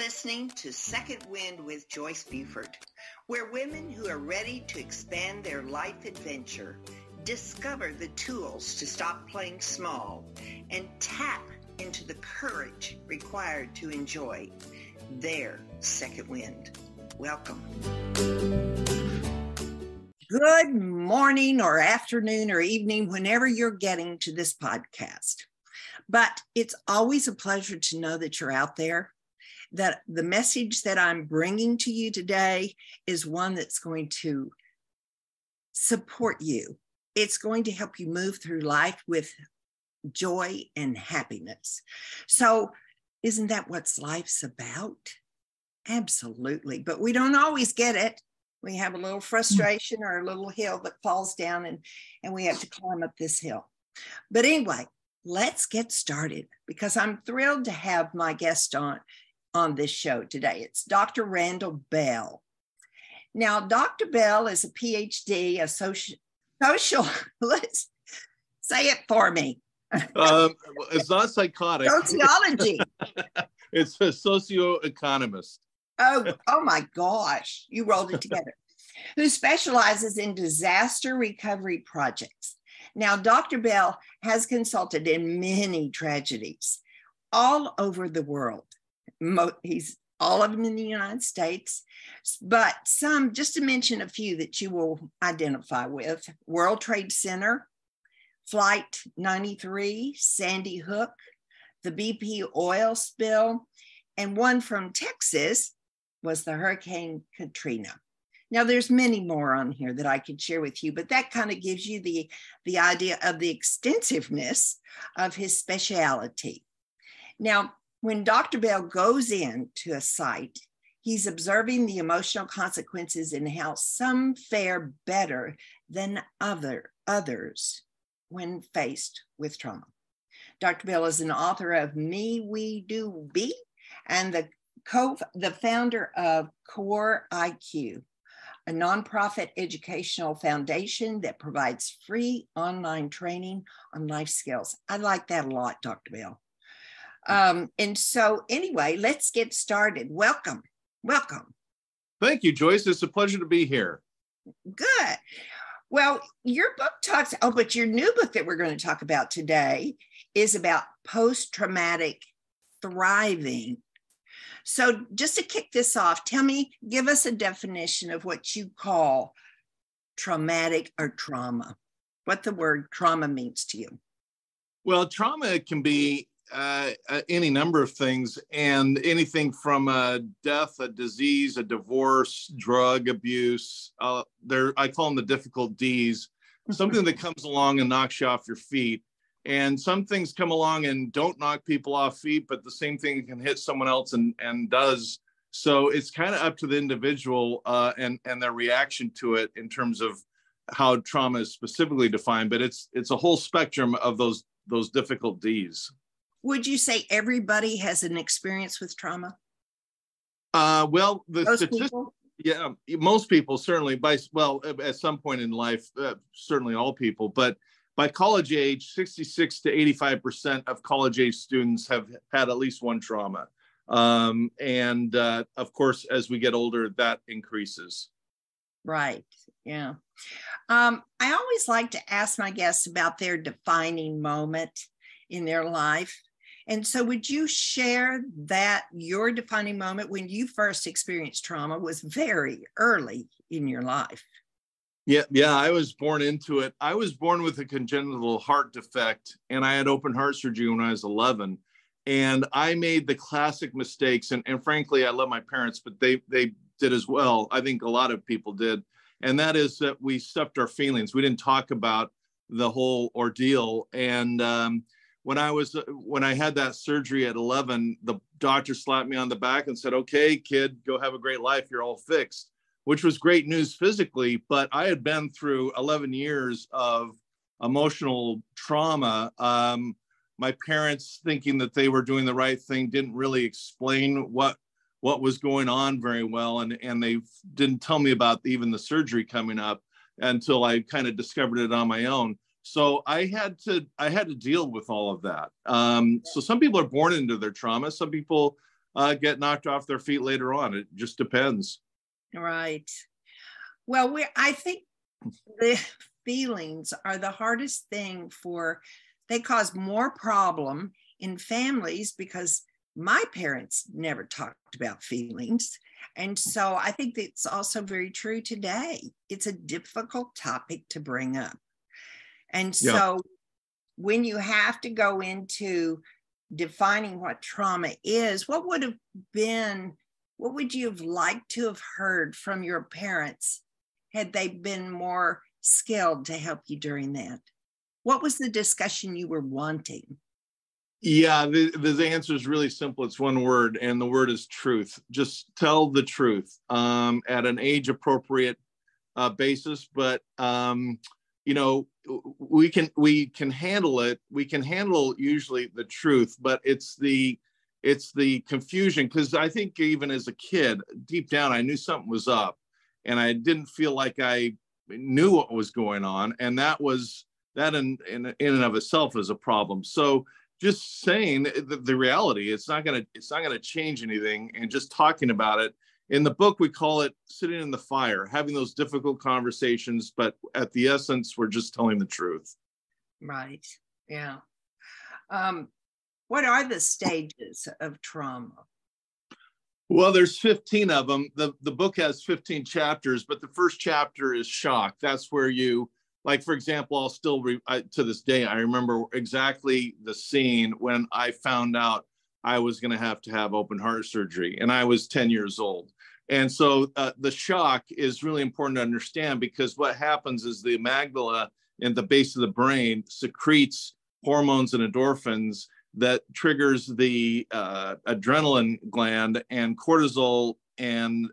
listening to Second Wind with Joyce Buford, where women who are ready to expand their life adventure discover the tools to stop playing small and tap into the courage required to enjoy their second wind. Welcome. Good morning or afternoon or evening, whenever you're getting to this podcast. But it's always a pleasure to know that you're out there, that the message that I'm bringing to you today is one that's going to support you. It's going to help you move through life with joy and happiness. So isn't that what life's about? Absolutely. But we don't always get it. We have a little frustration or a little hill that falls down and we have to climb up this hill. But anyway, let's get started because I'm thrilled to have my guest on this show today. It's Dr. Randall Bell. Now, Dr. Bell is a PhD, a socialist. Say it for me. It's not psychotic. Sociology. It's a socio-economist. Oh my gosh, you rolled it together. Who specializes in disaster recovery projects. Now, Dr. Bell has consulted in many tragedies all over the world. He's all of them in the United States, but some, just to mention a few that you will identify with: World Trade Center, Flight 93, Sandy Hook, the BP oil spill, and one from Texas was the Hurricane Katrina. Now, there's many more on here that I could share with you, but that kind of gives you the idea of the extensiveness of his specialty. Now, when Dr. Bell goes into a site, he's observing the emotional consequences and how some fare better than others when faced with trauma. Dr. Bell is an author of MeWeDoBe and the founder of Core IQ, a nonprofit educational foundation that provides free online training on life skills. I like that a lot, Dr. Bell. And so anyway, let's get started. Welcome. Thank you, Joyce. It's a pleasure to be here. Good. Well, your book but your new book that we're going to talk about today is about post-traumatic thriving. So just to kick this off, give us a definition of what you call traumatic or trauma, what the word trauma means to you. Well, trauma can be any number of things, and anything from a death, a disease, a divorce, drug abuse. I call them the difficult D's, something that comes along and knocks you off your feet. And some things come along and don't knock people off feet, but the same thing can hit someone else and does. So it's kind of up to the individual and their reaction to it in terms of how trauma is specifically defined. But it's a whole spectrum of those difficult D's. Would you say everybody has an experience with trauma? Well, most people? Yeah, most people certainly. At some point in life, certainly all people, but by college age, 66 to 85% of college age students have had at least one trauma. And of course, as we get older, that increases. Right. Yeah. I always like to ask my guests about their defining moment in their life. And so would you share that your defining moment when you first experienced trauma was very early in your life? Yeah, I was born into it. I was born with a congenital heart defect, and I had open heart surgery when I was 11. And I made the classic mistakes. And frankly, I love my parents, but they did as well. I think a lot of people did. And that is that we stuffed our feelings. We didn't talk about the whole ordeal. And when I had that surgery at 11, the doctor slapped me on the back and said, "Okay, kid, go have a great life. You're all fixed," which was great news physically. But I had been through 11 years of emotional trauma. My parents, thinking that they were doing the right thing, didn't really explain what was going on very well. And they didn't tell me about even the surgery coming up until I kind of discovered it on my own. So I had to deal with all of that. So some people are born into their trauma. Some people get knocked off their feet later on. It just depends. Right. Well, I think the feelings are the hardest thing they cause more problem in families because my parents never talked about feelings. And so I think it's also very true today. It's a difficult topic to bring up. And so when you have to go into defining what trauma is, what would you have liked to have heard from your parents had they been more skilled to help you during that? What was the discussion you were wanting? Yeah, the answer is really simple. It's one word, and the word is truth. Just tell the truth at an age appropriate basis. But you know, we can handle it. We can handle usually the truth, but it's the confusion, because I think even as a kid, deep down, I knew something was up, and I didn't feel like I knew what was going on, and that in and of itself is a problem. So just saying the reality, it's not gonna change anything, and just talking about it. In the book, we call it sitting in the fire, having those difficult conversations, but at the essence, we're just telling the truth. Right. Yeah. What are the stages of trauma? Well, there's 15 of them. The book has 15 chapters, but the first chapter is shock. That's where you, like, for example, I'll still, to this day, I remember exactly the scene when I found out I was going to have open heart surgery, and I was 10 years old. And so the shock is really important to understand, because what happens is the amygdala in the base of the brain secretes hormones and endorphins that triggers the adrenaline gland and cortisol and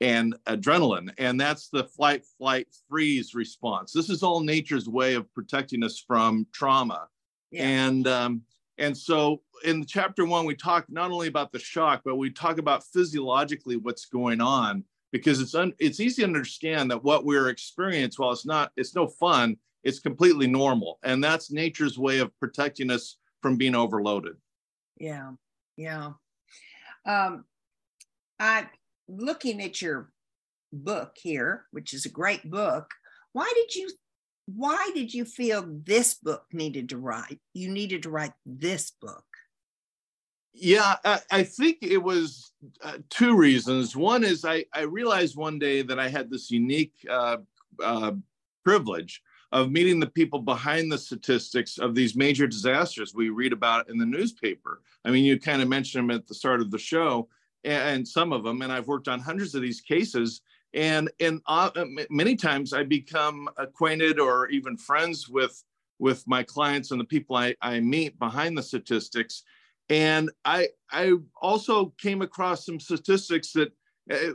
adrenaline. And that's the fight, flight, freeze response. This is all nature's way of protecting us from trauma. Yeah. And so in chapter 1, we talk not only about the shock, but we talk about physiologically what's going on, because it's easy to understand that what we're experiencing, while it's no fun, it's completely normal. And that's nature's way of protecting us from being overloaded. Yeah. Yeah. I'm looking at your book here, which is a great book. Why did you feel this book needed to write? You needed to write this book. Yeah, I think it was two reasons. One is I realized one day that I had this unique privilege of meeting the people behind the statistics of these major disasters we read about in the newspaper. I mean, you kind of mentioned them at the start of the show, and some of them, and I've worked on hundreds of these cases. And many times I become acquainted or even friends with my clients and the people I meet behind the statistics. And I also came across some statistics that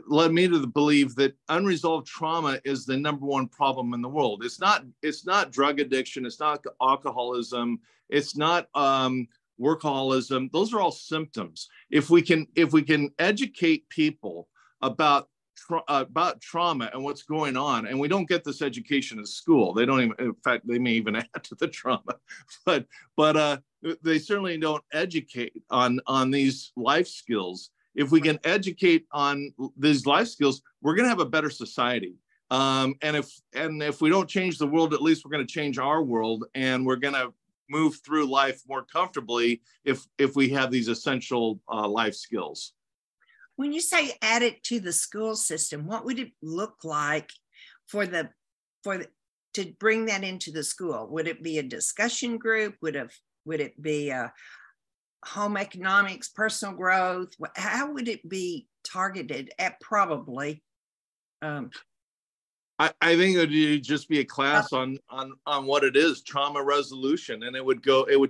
led me to believe that unresolved trauma is the #1 problem in the world. It's not drug addiction. It's not alcoholism. It's not workaholism. Those are all symptoms. If we can educate people about trauma and what's going on, and we don't get this education in school. They don't even, in fact, they may even add to the trauma, but they certainly don't educate on these life skills. If we can educate on these life skills, we're going to have a better society. And if we don't change the world, at least we're going to change our world, and we're going to move through life more comfortably if we have these essential life skills. When you say add it to the school system, what would it look like to bring that into the school? Would it be a discussion group? Would it be a home economics, personal growth? How would it be targeted at? Probably. I think it would just be a class on what it is, trauma resolution, and it would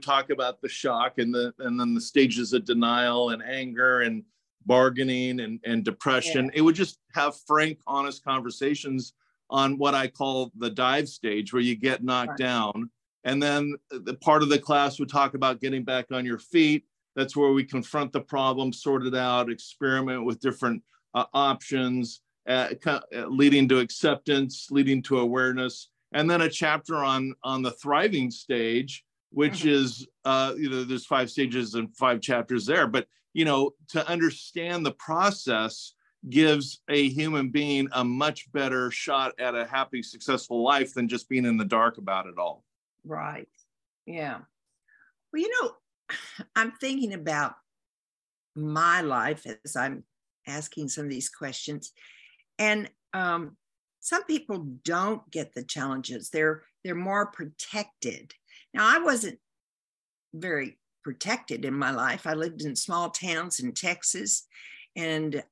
talk about the shock and then the stages of denial and anger and bargaining and depression. Yeah. It would just have frank, honest conversations on what I call the dive stage, where you get knocked down. And then the part of the class would talk about getting back on your feet. That's where we confront the problem, sort it out, experiment with different options, leading to acceptance, leading to awareness. And then a chapter on the thriving stage, which is, there's 5 stages and 5 chapters there. But, to understand the process gives a human being a much better shot at a happy, successful life than just being in the dark about it all. Right. Yeah. Well, I'm thinking about my life as I'm asking some of these questions. And some people don't get the challenges. They're more protected. Now, I wasn't very protected in my life. I lived in small towns in Texas, and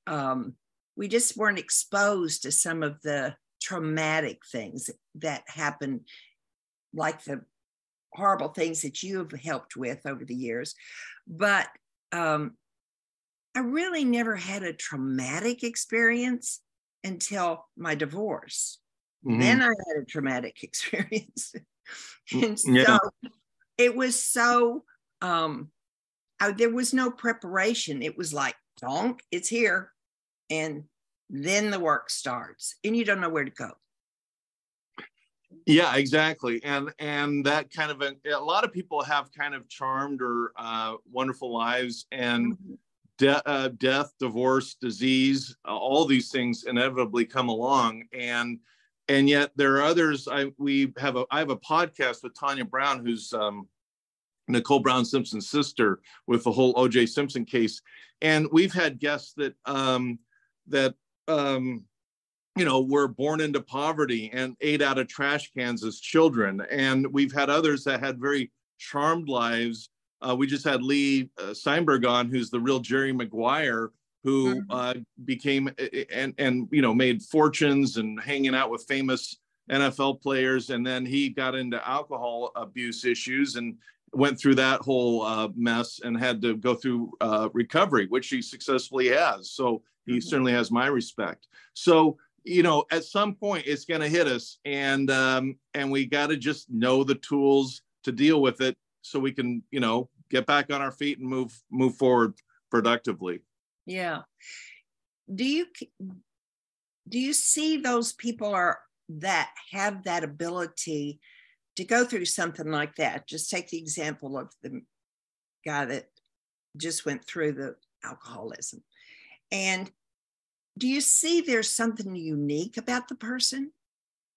we just weren't exposed to some of the traumatic things that happen, like the horrible things that you have helped with over the years. But I really never had a traumatic experience until my divorce. Mm-hmm. Then I had a traumatic experience. And so it was so, there was no preparation. It was like, donk, it's here. And then the work starts and you don't know where to go. Yeah, exactly. And that kind of, a lot of people have kind of charmed or wonderful lives, and death, divorce, disease, all these things inevitably come along. And yet there are others. I have a podcast with Tanya Brown, who's Nicole Brown Simpson's sister, with the whole O.J. Simpson case. And we've had guests that were born into poverty and ate out of trash cans as children. And we've had others that had very charmed lives. We just had Lee Steinberg on, who's the real Jerry Maguire, who became and made fortunes and hanging out with famous NFL players. And then he got into alcohol abuse issues and went through that whole mess and had to go through recovery, which he successfully has. So he certainly has my respect. So, at some point it's going to hit us, and we got to just know the tools to deal with it, so we can, get back on our feet and move forward productively. Yeah. Do you see those people that have that ability to go through something like that? Just take the example of the guy that just went through the alcoholism. And do you see there's something unique about the person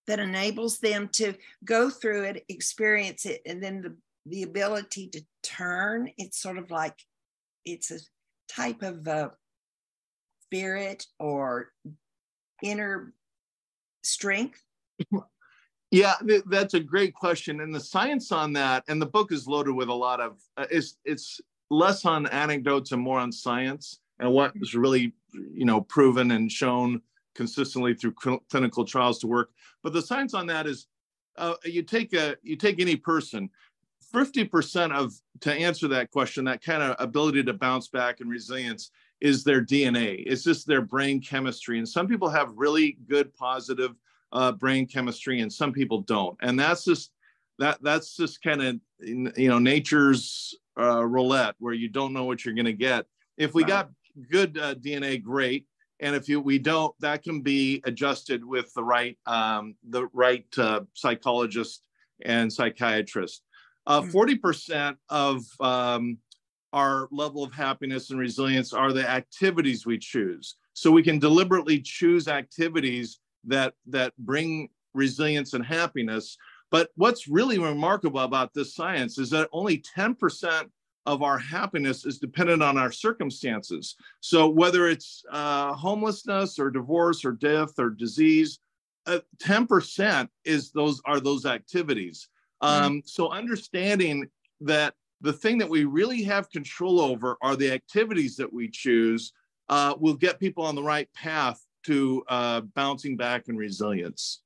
that enables them to go through it, experience it, and then the ability to turn? It's sort of like it's a type of spirit or inner strength. Yeah, that's a great question. And the science on that, and the book is loaded with a lot of, it's less on anecdotes and more on science and what is really, proven and shown consistently through clinical trials to work. But the science on that is, you take any person, 50% to answer that question, that kind of ability to bounce back and resilience, is their DNA. It's just their brain chemistry. And some people have really good, positive brain chemistry, and some people don't. And that's just kind of, nature's roulette, where you don't know what you're going to get. If we got good DNA, great. And if we don't, that can be adjusted with the right psychologist and psychiatrist. 40% of our level of happiness and resilience are the activities we choose. So we can deliberately choose activities that bring resilience and happiness. But what's really remarkable about this science is that only 10% of our happiness is dependent on our circumstances. So whether it's homelessness or divorce or death or disease, 10% are those activities. So understanding that the thing that we really have control over are the activities that we choose will get people on the right path to bouncing back and resilience.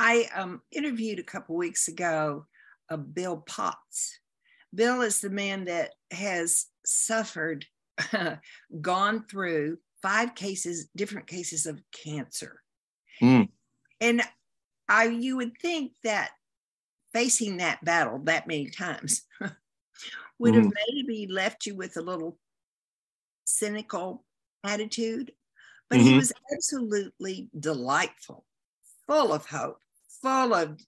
I interviewed a couple weeks ago Bill Potts. Bill is the man that has suffered, gone through 5 different cases of cancer. And you would think that facing that battle that many times would have maybe left you with a little cynical attitude, but he was absolutely delightful, full of hope, full of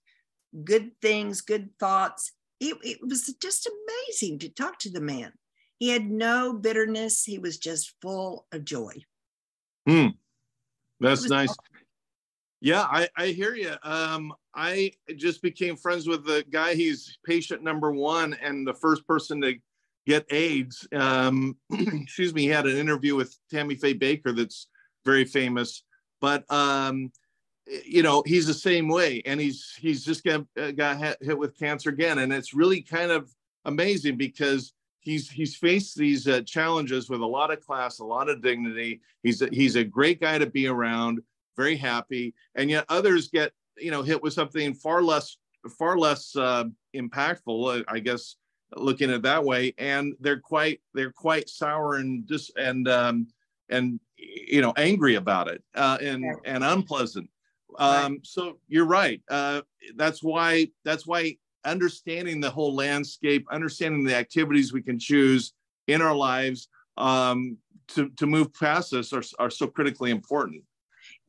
good things, good thoughts. It was just amazing to talk to the man. He had no bitterness. He was just full of joy. That's nice. Awesome. Yeah, I hear you. I just became friends with the guy. He's patient number 1 and the first person to get AIDS. Excuse me. He had an interview with Tammy Faye Baker that's very famous. But he's the same way, and he's just got hit with cancer again, and it's really kind of amazing because he's faced these challenges with a lot of class, a lot of dignity. He's a great guy to be around, very happy, and yet others get hit with something far less impactful, I guess, looking at it that way, and they're quite sour and angry about it, and unpleasant. So you're right. That's why understanding the whole landscape, understanding the activities we can choose in our lives to move past this are so critically important.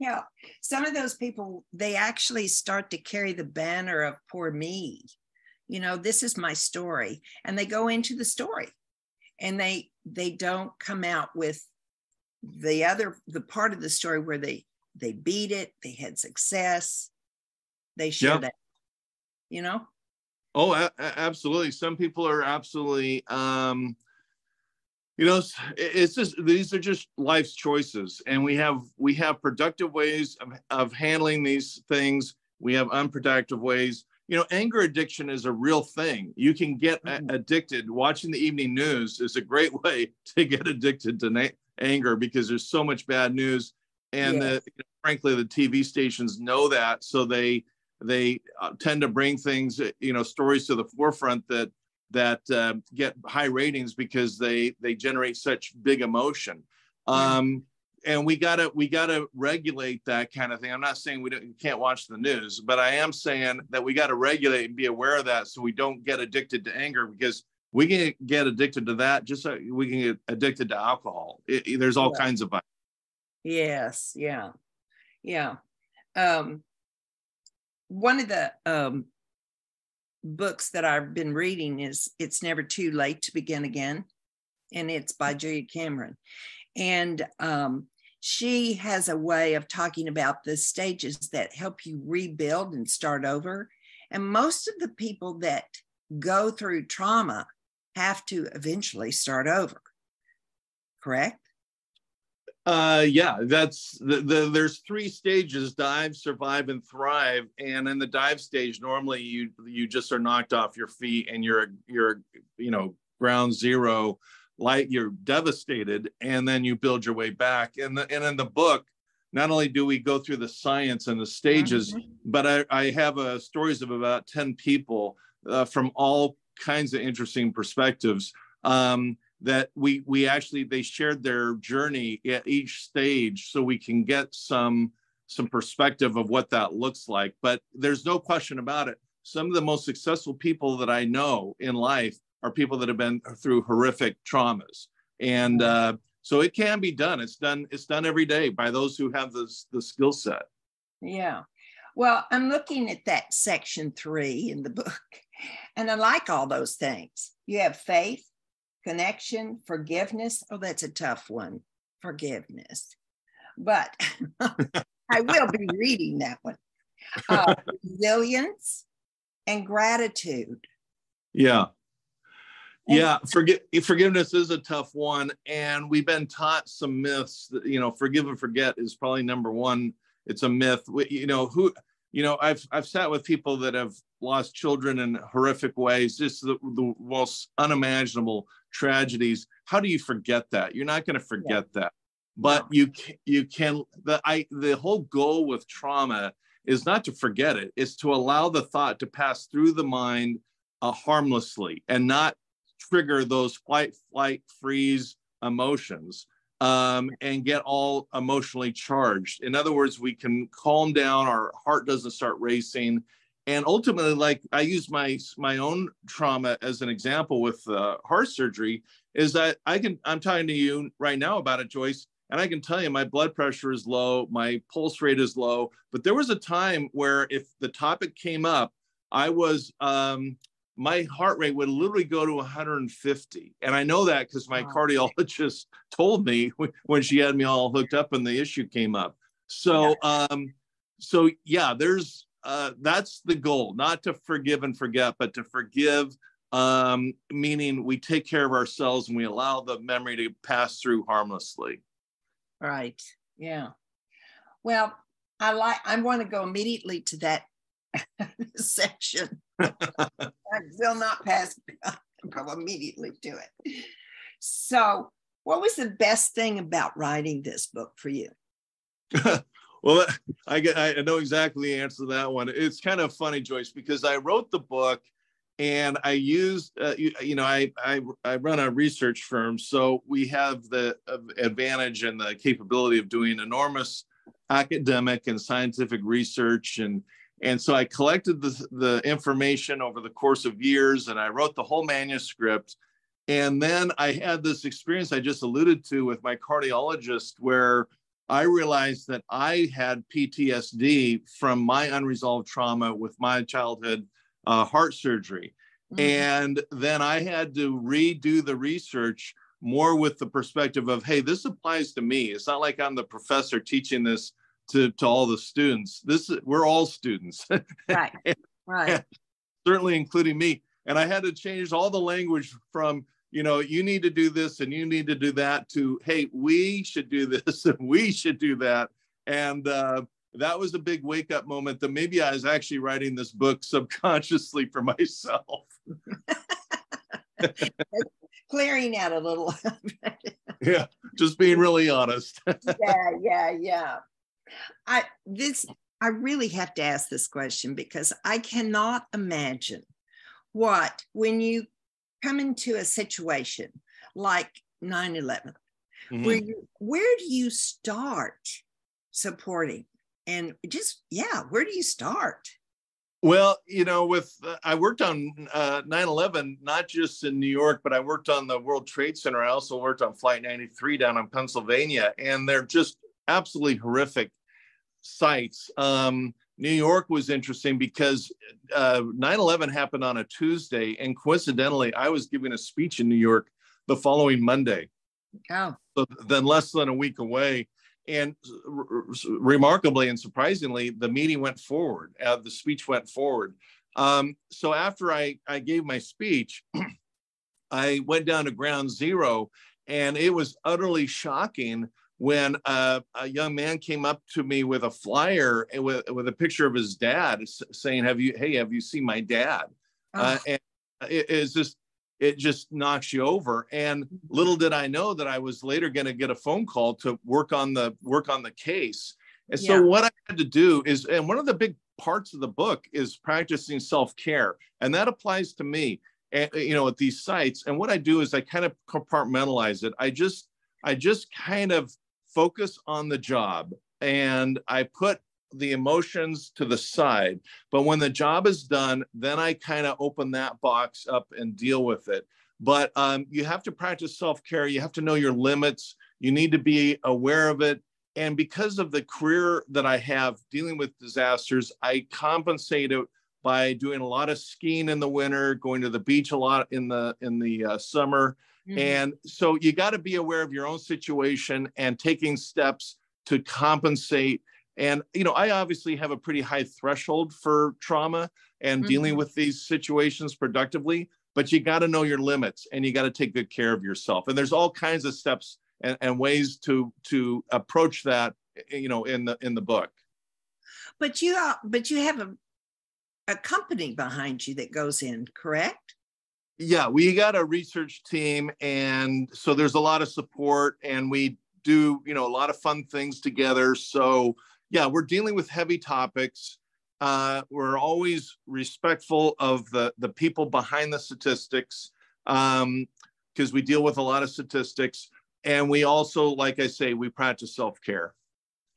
Yeah. Some of those people, they actually start to carry the banner of poor me. This is my story. And they go into the story and they don't come out with the part of the story where they beat it, they had success, they share that, Oh, absolutely. Some people are absolutely, it's just, these are just life's choices. And we have productive ways of handling these things. We have unproductive ways. Anger addiction is a real thing. You can get addicted. Watching the evening news is a great way to get addicted to anger because there's so much bad news. And frankly, the TV stations know that. So they tend to bring things, stories to the forefront that get high ratings because they generate such big emotion. And we gotta regulate that kind of thing. I'm not saying we can't watch the news, but I am saying that we got to regulate and be aware of that so we don't get addicted to anger, because we can get addicted to that just like we can get addicted to alcohol. There's all kinds of. Yes. Yeah. Yeah. One of the books that I've been reading is It's Never Too Late to Begin Again. And it's by Julia Cameron. And she has a way of talking about the stages that help you rebuild and start over. And most of the people that go through trauma have to eventually start over. Correct? Yeah, that's there's 3 stages: dive, survive, and thrive. And in the dive stage, normally you just are knocked off your feet and you're ground zero, like you're devastated, and then you build your way back. And in the book, not only do we go through the science and the stages, but I have stories of about 10 people from all kinds of interesting perspectives. That they shared their journey at each stage so we can get some perspective of what that looks like. But there's no question about it. Some of the most successful people that I know in life are people that have been through horrific traumas. And so it can be done. It's done every day by those who have the skill set. Yeah. Well, I'm looking at that section 3 in the book, and I like all those things. You have faith, connection, forgiveness. Oh, that's a tough one. Forgiveness. But I will be reading that one. Resilience and gratitude. Yeah. Yeah. Forgiveness is a tough one. And we've been taught some myths that, forgive and forget is probably number 1. It's a myth. I've sat with people that have lost children in horrific ways, just the most unimaginable tragedies. How do you forget that? You're not going to forget that, but no. you can. The whole goal with trauma is not to forget it; it's to allow the thought to pass through the mind harmlessly and not trigger those flight, freeze emotions. And get all emotionally charged. In other words, we can calm down, our heart doesn't start racing. And ultimately, like I use my own trauma as an example with heart surgery, is that I'm talking to you right now about it, Joyce, And I can tell you, my blood pressure is low, my pulse rate is low. But there was a time where if the topic came up, I was, my heart rate would literally go to 150. And I know that because my cardiologist told me when she had me all hooked up and the issue came up. So, so yeah, there's, that's the goal, not to forgive and forget, but to forgive, meaning we take care of ourselves and we allow the memory to pass through harmlessly. Right. Yeah. Well, I want to go immediately to that section. I will not pass, go immediately to it. So, what was the best thing about writing this book for you? Well, I know exactly the answer to that one. It's kind of funny, Joyce, because I wrote the book and I used, I run a research firm. So we have the advantage and the capability of doing enormous academic and scientific research. And so I collected the information over the course of years, and I wrote the whole manuscript. And then I had this experience I just alluded to with my cardiologist, where I realized that I had PTSD from my unresolved trauma with my childhood heart surgery. Mm-hmm. And then I had to redo the research more with the perspective of, hey, this applies to me. It's not like I'm the professor teaching this to all the students. We're all students. Right, right. Certainly including me. And I had to change all the language from, you need to do this and you need to do that to, hey, we should do this and we should do that. And that was a big wake up moment that maybe I was actually writing this book subconsciously for myself. Clearing out a little. Yeah, just being really honest. Yeah. I really have to ask this question because I cannot imagine when you come into a situation like 9/11, mm-hmm. where do you start supporting? And where do you start? Well, I worked on 9/11, not just in New York, but I worked on the World Trade Center. I also worked on Flight 93 down in Pennsylvania, and they're just absolutely horrific sites. New York was interesting because 9/11 happened on a Tuesday, and coincidentally, I was giving a speech in New York the following Monday. Oh. So then less than a week away. And remarkably and surprisingly, the meeting went forward. The speech went forward. So after I gave my speech, I went down to ground zero, and it was utterly shocking when a young man came up to me with a flyer with a picture of his dad saying, have you seen my dad? Oh. And it just knocks you over. And little did I know that I was later going to get a phone call to work on the case. And so what I had to do is, and one of the big parts of the book is practicing self-care. And that applies to me, at these sites. And what I do is I kind of compartmentalize it. I just kind of focus on the job, and I put the emotions to the side. But when the job is done, then I kind of open that box up and deal with it. But you have to practice self-care. You have to know your limits. You need to be aware of it. And because of the career that I have dealing with disasters, I compensate it by doing a lot of skiing in the winter, going to the beach a lot in the summer. Mm-hmm. And so you got to be aware of your own situation and taking steps to compensate. And, I obviously have a pretty high threshold for trauma and mm-hmm. dealing with these situations productively, but you got to know your limits and you got to take good care of yourself. And there's all kinds of steps and ways to approach that, in the book. But you have a company behind you that goes in, correct? Yeah, we got a research team, and so there's a lot of support, and we do, a lot of fun things together. So yeah, we're dealing with heavy topics. We're always respectful of the people behind the statistics, because we deal with a lot of statistics. And we also, like I say, we practice self-care.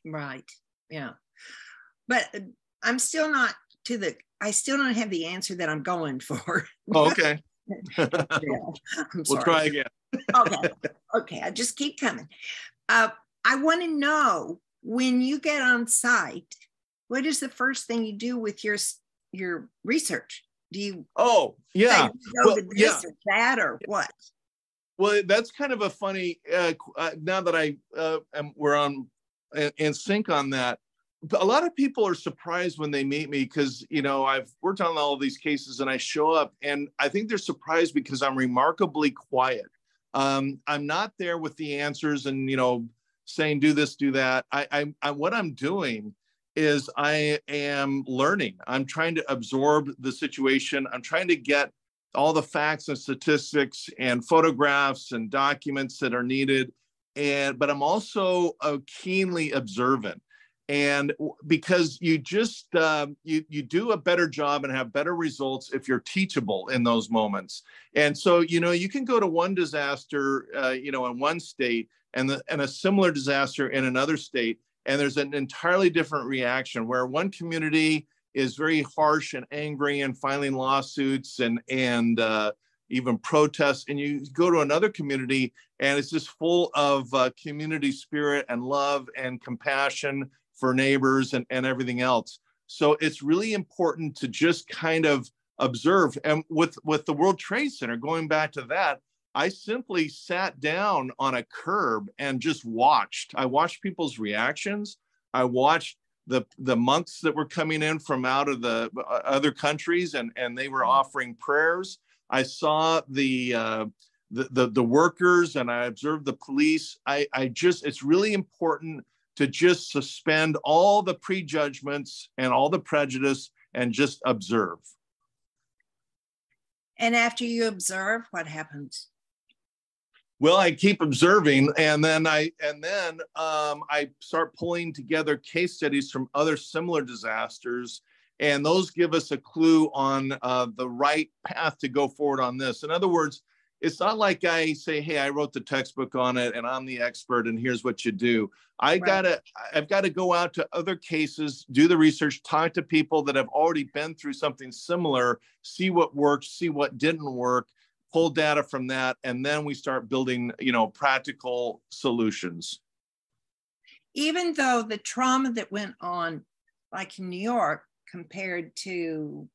Right. Yeah. But I still don't have the answer that I'm going for. Oh, okay. We'll try again. Okay. I just keep coming. I want to know, when you get on site, what is the first thing you do with your research? Do you Oh, yeah. say, go to this or that, or what? Well, that's kind of a funny, now that we're on in sync on that. A lot of people are surprised when they meet me because, you know, I've worked on all of these cases and I show up and I think they're surprised because I'm remarkably quiet. I'm not there with the answers and, you know, saying, do this, do that. What I'm doing is I am learning. I'm trying to absorb the situation. I'm trying to get all the facts and statistics and photographs and documents that are needed. But I'm also keenly observant. And because you just, you do a better job and have better results if you're teachable in those moments. And so, you know, you can go to one disaster, you know, in one state and a similar disaster in another state. And there's an entirely different reaction where one community is very harsh and angry and filing lawsuits and even protests. And you go to another community and it's just full of community spirit and love and compassion for neighbors and everything else. So it's really important to just kind of observe. And with the World Trade Center, going back to that, I simply sat down on a curb and just watched. I watched people's reactions. I watched the monks that were coming in from out of the other countries and they were offering prayers. I saw the workers and I observed the police. It's really important to just suspend all the prejudgments and all the prejudice and just observe. And after you observe, what happens? Well, I keep observing, and then I start pulling together case studies from other similar disasters, and those give us a clue on the right path to go forward on this. In other words, it's not like I say, hey, I wrote the textbook on it and I'm the expert and here's what you do. I've got to go out to other cases, do the research, talk to people that have already been through something similar, see what worked, see what didn't work, pull data from that, and then we start building, you know, practical solutions. Even though the trauma that went on, like in New York, compared to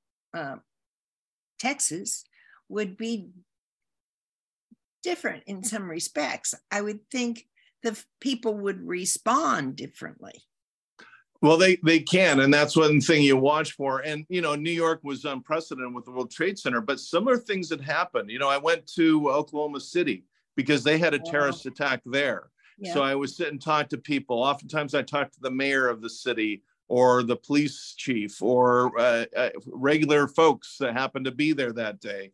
Texas, would be different in some respects, I would think the people would respond differently. Well, they can, and that's one thing you watch for. And, you know, New York was unprecedented with the World Trade Center, but similar things had happened. You know, I went to Oklahoma City because they had a terrorist attack there. Yeah. So I would sit and talk to people. Oftentimes I talked to the mayor of the city or the police chief or regular folks that happened to be there that day.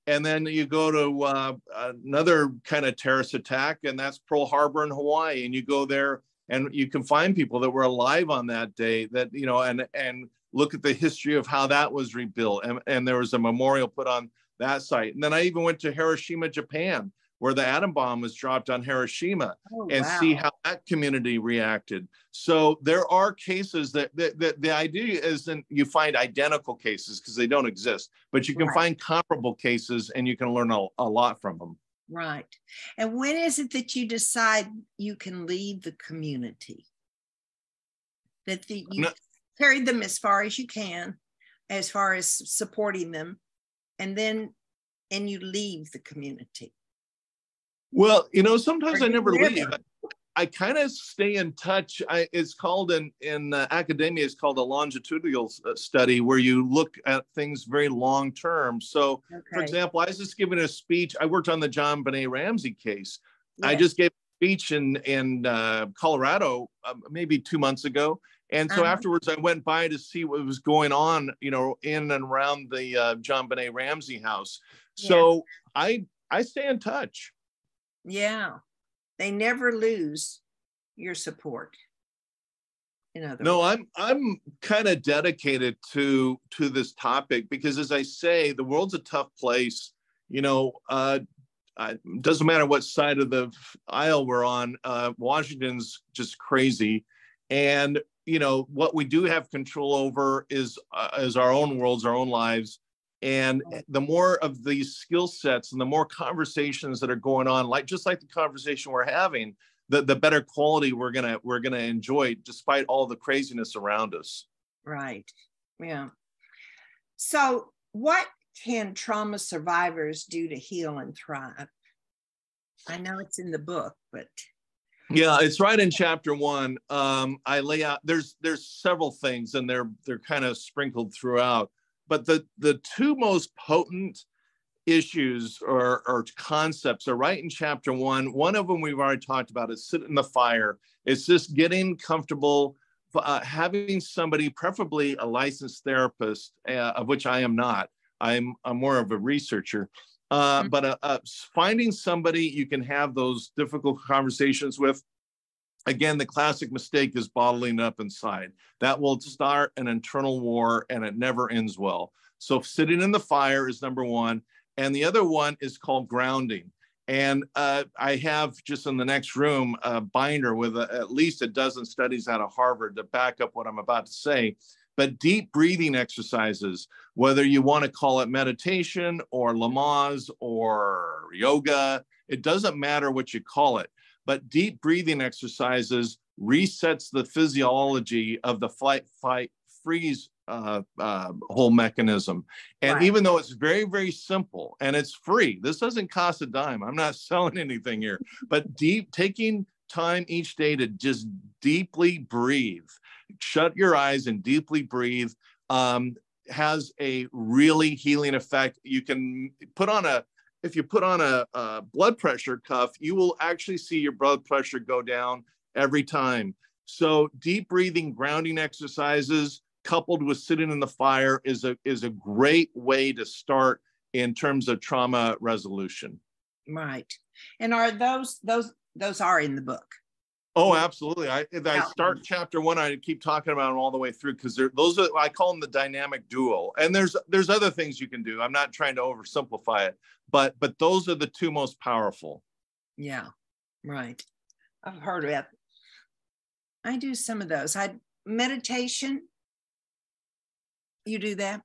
And then you go to another kind of terrorist attack, and that's Pearl Harbor in Hawaii. And you go there and you can find people that were alive on that day that, you know, and look at the history of how that was rebuilt. And there was a memorial put on that site. And then I even went to Hiroshima, Japan, where the atom bomb was dropped on Hiroshima, and see how that community reacted. So there are cases that the idea isn't you find identical cases because they don't exist, but you can find comparable cases and you can learn a lot from them. Right. And when is it that you decide you can leave the community? That you carried them as far as you can, as far as supporting them, and you leave the community? Well, you know, sometimes I never leave. I kind of stay in touch. It's called in academia, it's called a longitudinal study where you look at things very long term. So, for example, I was just giving a speech. I worked on the Jon Benet Ramsey case. I just gave a speech in Colorado maybe 2 months ago. And so afterwards, I went by to see what was going on, you know, in and around the Jon Benet Ramsey house. So I stay in touch. Yeah. They never lose your support. No, I'm kind of dedicated to this topic because, as I say, the world's a tough place. You know, it doesn't matter what side of the aisle we're on. Washington's just crazy, and you know what we do have control over is our own worlds, our own lives. And the more of these skill sets and the more conversations that are going on, just like the conversation we're having, the better quality we're gonna enjoy despite all the craziness around us. Right. Yeah. So what can trauma survivors do to heal and thrive? I know it's in the book, but yeah, it's right in chapter 1. I lay out, there's several things, and they're kind of sprinkled throughout, but the two most potent issues or concepts are right in chapter 1. One of them we've already talked about is sit in the fire. It's just getting comfortable, having somebody, preferably a licensed therapist, of which I am not. I'm more of a researcher. But finding somebody you can have those difficult conversations with. Again, the classic mistake is bottling up inside. That will start an internal war, and it never ends well. So sitting in the fire is number one. And the other one is called grounding. And I have just in the next room a binder with at least a dozen studies out of Harvard to back up what I'm about to say. But deep breathing exercises, whether you want to call it meditation or Lamaze or yoga, it doesn't matter what you call it. But deep breathing exercises resets the physiology of the flight, fight, freeze whole mechanism. And right. Even though it's very, very simple and it's free, this doesn't cost a dime. I'm not selling anything here, but taking time each day to just deeply breathe, shut your eyes and deeply breathe, has a really healing effect. You can put on if you put on a blood pressure cuff, you will actually see your blood pressure go down every time. So deep breathing, grounding exercises coupled with sitting in the fire is a great way to start in terms of trauma resolution. Right. And are those are in the book? Oh, absolutely. I start chapter 1, I keep talking about them all the way through, because those are, I call them the dynamic duo. And there's other things you can do. I'm not trying to oversimplify it, but those are the two most powerful. Yeah, right. I've heard of it. I do some of those. Meditation. You do that?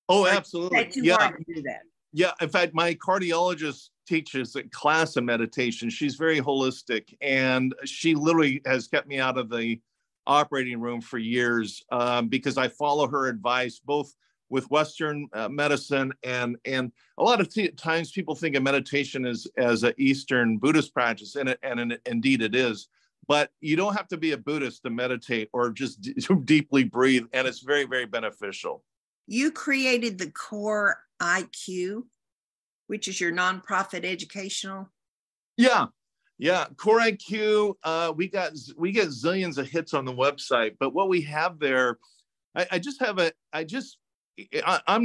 Oh, absolutely. Too hard to do that. Yeah. In fact, my cardiologist teaches a class of meditation. She's very holistic, and she literally has kept me out of the operating room for years because I follow her advice, both with Western medicine and a lot of times people think of meditation as an Eastern Buddhist practice, and indeed it is. But you don't have to be a Buddhist to meditate or just deeply breathe, and it's very, very beneficial. You created the Core IQ, which is your nonprofit educational. Yeah. Core IQ. We get zillions of hits on the website, but what we have there, I'm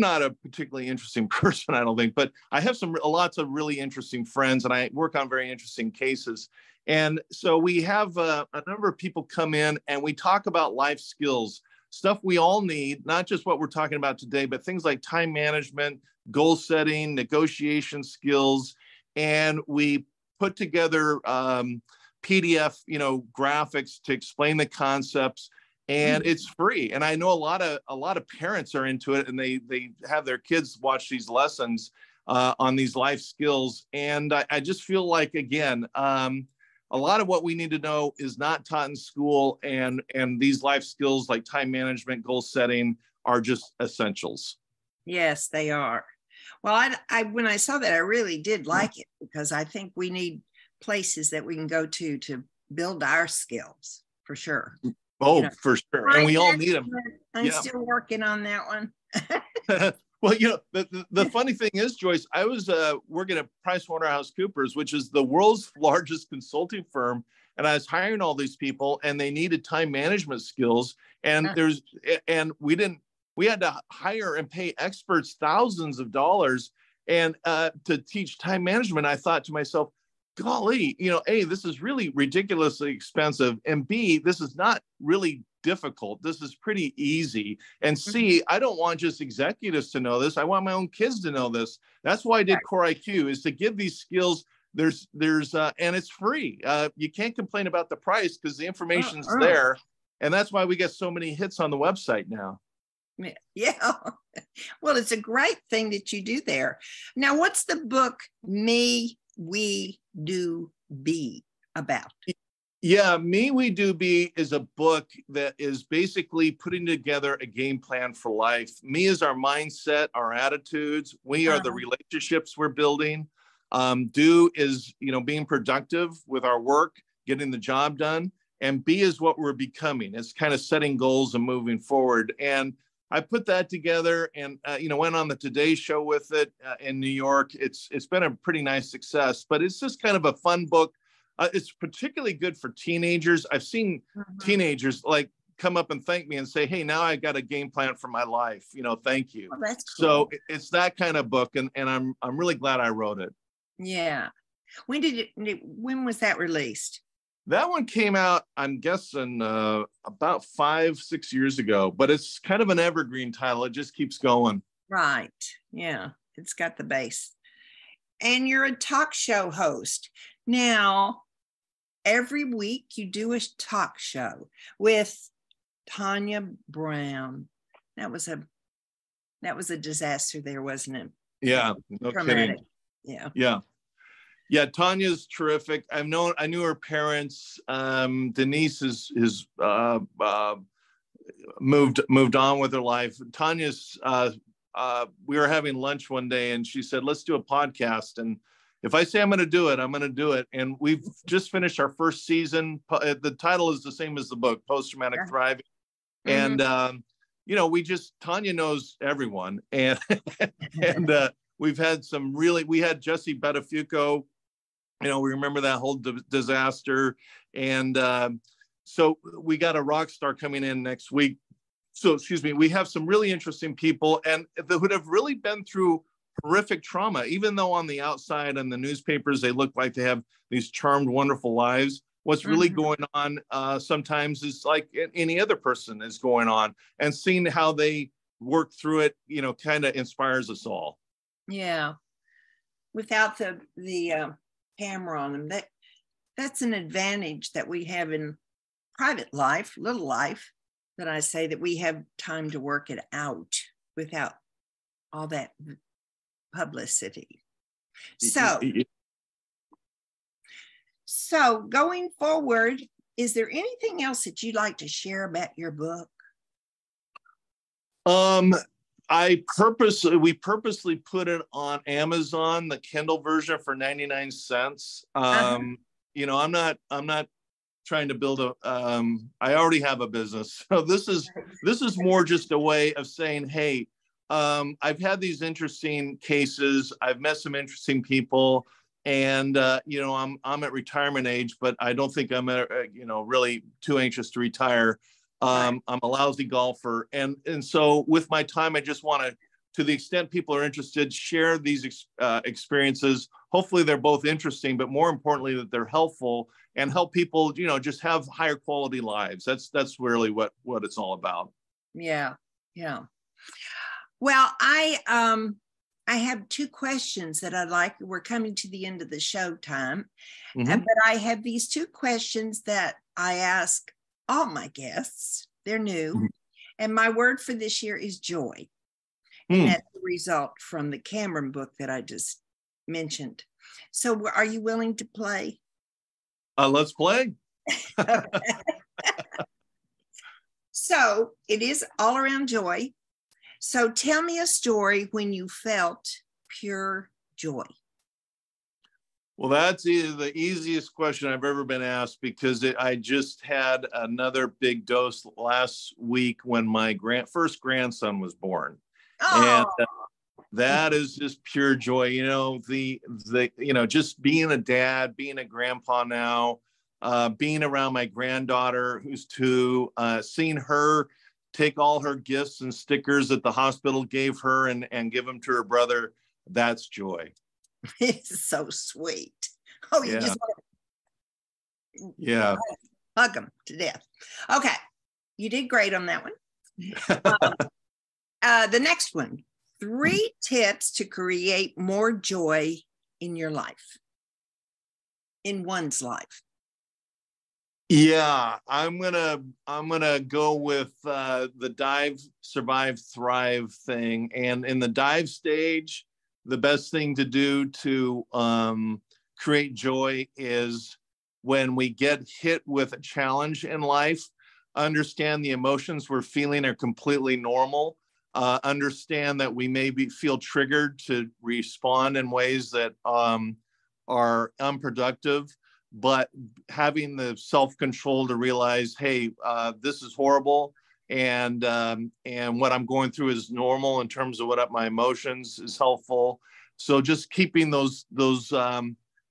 not a particularly interesting person, I don't think, but I have lots of really interesting friends, and I work on very interesting cases. And so we have a number of people come in, and we talk about life skills, stuff we all need, not just what we're talking about today, but things like time management, goal setting, negotiation skills. And we put together PDF, graphics to explain the concepts, and it's free. And I know a lot of parents are into it, and they have their kids watch these lessons on these life skills. And I just feel like, again, a lot of what we need to know is not taught in school, and these life skills like time management, goal setting are just essentials. Yes, they are. Well, I when I saw that, I really did like it, because I think we need places that we can go to build our skills, for sure. Oh, for sure. And we all need them. I'm still working on that one. Well, the funny thing is, Joyce, I was working at PricewaterhouseCoopers, which is the world's largest consulting firm, and I was hiring all these people, and they needed time management skills. And we had to hire and pay experts thousands of dollars and to teach time management. I thought to myself, golly, A, this is really ridiculously expensive, and B, this is not really difficult. This is pretty easy. And C, I don't want just executives to know this. I want my own kids to know this. That's why I did Core IQ, is to give these skills. There's and it's free. You can't complain about the price because the information's there. And that's why we get so many hits on the website now. Yeah. Well, it's a great thing that you do there. Now, what's the book MeWeDoBe about? Yeah, MeWeDoBe is a book that is basically putting together a game plan for life. Me is our mindset, our attitudes. We are the relationships we're building. Do is, being productive with our work, getting the job done. And B is what we're becoming. It's kind of setting goals and moving forward. And I put that together and, went on the Today Show with it in New York. It's been a pretty nice success, but it's just kind of a fun book. It's particularly good for teenagers. I've seen teenagers like come up and thank me and say, "Hey, now I got a game plan for my life. Thank you." Oh, that's cool. So it's that kind of book, and I'm really glad I wrote it. Yeah. When was that released? That one came out, I'm guessing, about 5-6 years ago, but it's kind of an evergreen title. It just keeps going. Right. Yeah. It's got the base. And you're a talk show host. Now, every week you do a talk show with Tanya Brown. That was a disaster there, wasn't it? Yeah, no kidding. Yeah, Tanya's terrific. I knew her parents. Denise is moved on with her life. Tanya's we were having lunch one day and she said, "Let's do a podcast." And if I say I'm going to do it, I'm going to do it. And we've just finished our first season. The title is the same as the book, Post-Traumatic Thriving. And, Tanya knows everyone. And, we've had we had Jesse Bettafuco, we remember that whole disaster. And so we got a rock star coming in next week. So, we have some really interesting people and that would have really been through horrific trauma, even though on the outside and the newspapers, they look like they have these charmed, wonderful lives. What's really going on sometimes is like any other person is going on, and seeing how they work through it, kind of inspires us all. Yeah. Without the camera on them, that's an advantage that we have in private life, little life, that I say that we have time to work it out without all that publicity. So going forward, is there anything else that you'd like to share about your book? We purposely put it on Amazon, the Kindle version, for 99 cents. I'm not trying to build I already have a business. So this is more just a way of saying, hey, I've had these interesting cases. I've met some interesting people, and I'm at retirement age, but I don't think I'm really too anxious to retire. I'm a lousy golfer, and so with my time, I just want to the extent people are interested, share these experiences. Hopefully, they're both interesting, but more importantly, that they're helpful and help people, just have higher quality lives. That's really what it's all about. Yeah. Well, I have two questions that I'd like. We're coming to the end of the show time, but I have these two questions that I ask all my guests. They're new, and my word for this year is joy, and that's the result from the Cameron book that I just mentioned. So, are you willing to play? Let's play. So it is all around joy. So tell me a story when you felt pure joy. Well, that's the easiest question I've ever been asked, because I just had another big dose last week when my first grandson was born. Oh. And that is just pure joy. Just being a dad, being a grandpa now, being around my granddaughter who's 2, seeing her take all her gifts and stickers that the hospital gave her and give them to her brother. That's joy. It's so sweet. Oh, you just want to hug them to death. Okay. You did great on that one. The next one, 3 tips to create more joy in your life, in one's life. Yeah, I'm gonna go with the dive, survive, thrive thing. And in the dive stage, the best thing to do to create joy is when we get hit with a challenge in life, understand the emotions we're feeling are completely normal. Understand that we may feel triggered to respond in ways that are unproductive, but having the self-control to realize, hey, this is horrible, and what I'm going through is normal in terms of what my emotions is helpful. So just keeping those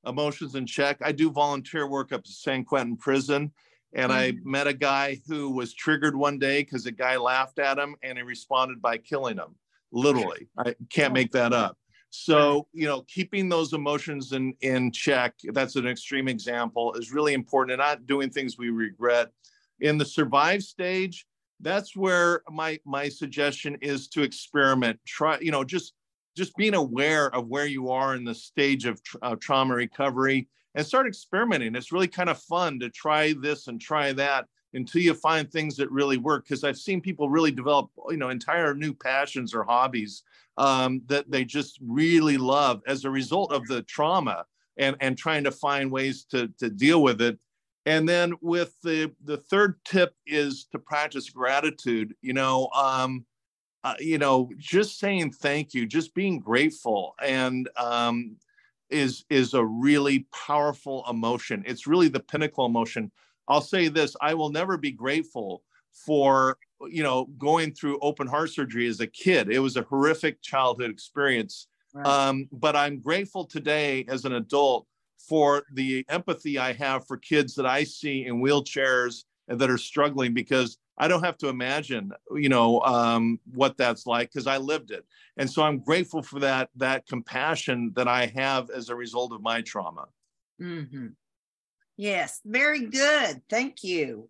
emotions in check. I do volunteer work up at San Quentin Prison. And I met a guy who was triggered one day because a guy laughed at him and he responded by killing him. Literally. I can't make that up. So, keeping those emotions in check, that's an extreme example, is really important, and not doing things we regret. In the survive stage, that's where my suggestion is to experiment. Try, just being aware of where you are in the stage of trauma recovery, and start experimenting. It's really kind of fun to try this and try that until you find things that really work. Because I've seen people really develop, entire new passions or hobbies that they just really love as a result of the trauma, and trying to find ways to deal with it. And then with the third tip is to practice gratitude. Just saying thank you, just being grateful, and is a really powerful emotion. It's really the pinnacle emotion. I'll say this: I will never be grateful for going through open heart surgery as a kid. It was a horrific childhood experience. Right. But I'm grateful today as an adult for the empathy I have for kids that I see in wheelchairs and that are struggling, because I don't have to imagine, what that's like, because I lived it. And so I'm grateful for that compassion that I have as a result of my trauma. Mm-hmm. Yes, very good. Thank you.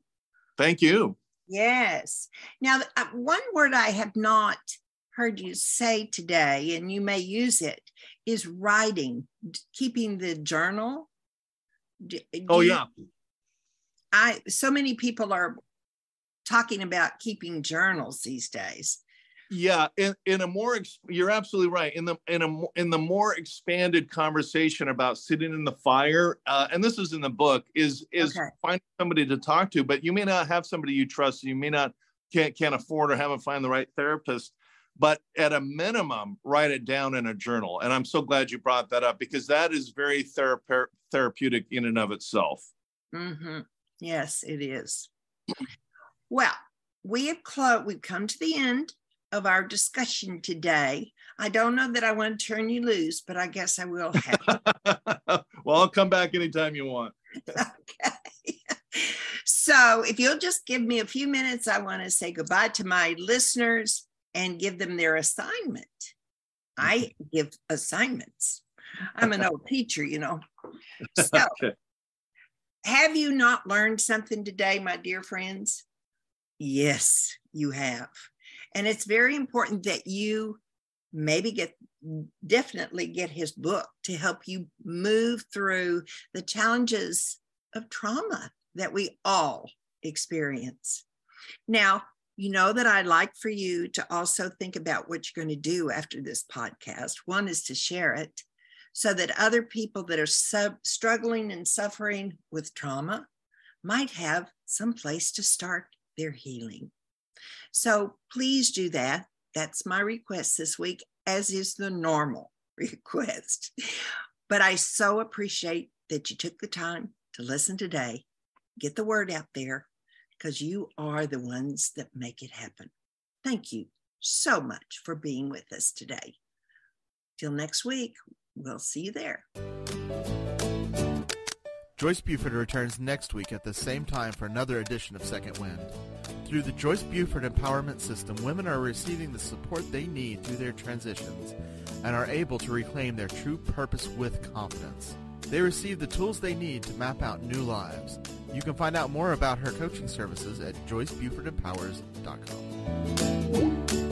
Thank you. Yes. Now, one word I have not heard you say today, and you may use it, is writing, keeping the journal. Yeah. So many people are talking about keeping journals these days. Yeah, in a more, you're absolutely right. In the more expanded conversation about sitting in the fire, and this is in the book, is finding somebody to talk to, but you may not have somebody you trust. You may not can't afford or haven't found the right therapist, but at a minimum, write it down in a journal. And I'm so glad you brought that up, because that is very therapeutic in and of itself. Mm-hmm. Yes, it is. Well, we've come to the end of our discussion today. I don't know that I want to turn you loose, but I guess I will have. Well, I'll come back anytime you want. Okay. So if you'll just give me a few minutes, I want to say goodbye to my listeners and give them their assignment. I give assignments. I'm an old teacher, So, okay. Have you not learned something today, my dear friends? Yes, you have. And it's very important that you maybe definitely get his book to help you move through the challenges of trauma that we all experience. Now, you know that I'd like for you to also think about what you're going to do after this podcast. One is to share it so that other people that are struggling and suffering with trauma might have some place to start their healing. So please do that. That's my request this week, as is the normal request. But I so appreciate that you took the time to listen today, get the word out there, because you are the ones that make it happen. Thank you so much for being with us today. Till next week, we'll see you there. Joyce Buford returns next week at the same time for another edition of Second Wind. Through the Joyce Buford Empowerment System, women are receiving the support they need through their transitions and are able to reclaim their true purpose with confidence. They receive the tools they need to map out new lives. You can find out more about her coaching services at joycebufordempowers.com.